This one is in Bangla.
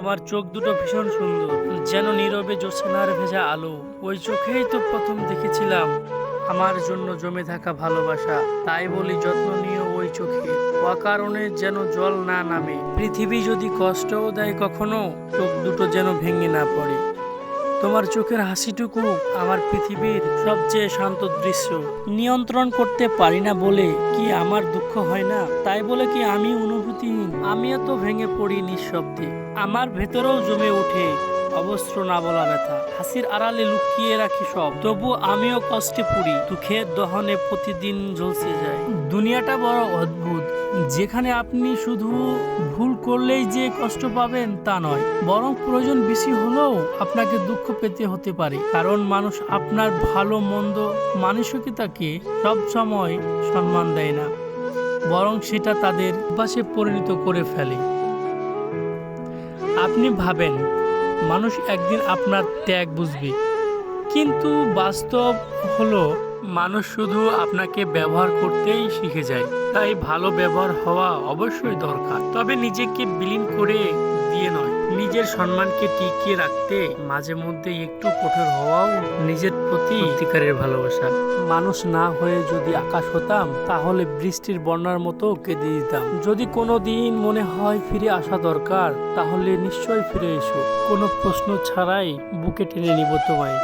তোমার চোখ দুটো ভীষণ সুন্দর, যেন নীরবে জ্যোৎস্নার ভেজা আলো। ওই চোখেই তো প্রথম দেখেছিলাম আমার জন্য জমে থাকা ভালোবাসা। তাই বলি, যত্ন নিয়ে ওই চোখে, অকারণে যেন জল না নামে। পৃথিবী যদি কষ্টও দেয় কখনো, চোখ দুটো যেন ভেঙে না পড়ে। তোমার চোখের হাসিটুকু আমার পৃথিবীর সবচেয়ে শান্ত দৃশ্য। নিয়ন্ত্রণ করতে পারি না বলে কি আমার দুঃখ হয় না? তাই বলে কি আমি অনুভূতিহীন? আমিও তো ভেঙে পড়ি নিঃশব্দে। আমার ভেতরেও জমে ওঠে অবস্ত্র না বলা ব্যথা। হাসির আড়ালে লুকিয়ে রাখি সব, তবু আমিও কষ্টে পড়ি। দুঃখের দহনে প্রতিদিন ঝলসে যায়। দুনিয়াটা বড় অদ্ভুত, যেখানে আপনি শুধু ভুল করলেই যে কষ্ট পাবেন তা নয়, বরং প্রয়োজন বেশি হলেও আপনাকে দুঃখ পেতে হতে পারে। কারণ মানুষ আপনার ভালো মন্দ মানসিকতাকে সব সময় সম্মান দেয় না, বরং সেটা তাদের অভ্যাসে পরিণত করে ফেলে। আপনি ভাবেন মানুষ একদিন আপনার ত্যাগ বুঝবে, কিন্তু বাস্তব হলো মানুষ শুধু আপনাকে ব্যবহার করতেই শিখে যায়। তাই ভালো ব্যবহার হওয়া অবশ্যই দরকার, তবে নিজেকে বিলীন করে দিয়ে নয়। নিজের সম্মানকে টিকিয়ে রাখতে মাঝে মধ্যে একটু কঠোর হওয়াও নিজের প্রতি সত্যিকারের ভালোবাসা। মানুষ না হয়ে যদি আকাশ হতাম, তাহলে বৃষ্টির বন্যার মতো কেঁদে দিতাম। যদি কোনো দিন মনে হয় ফিরে আসা দরকার, তাহলে নিশ্চয়ই ফিরে এসো। কোনো প্রশ্ন ছাড়াই বুকে টেনে নিব তোমায়।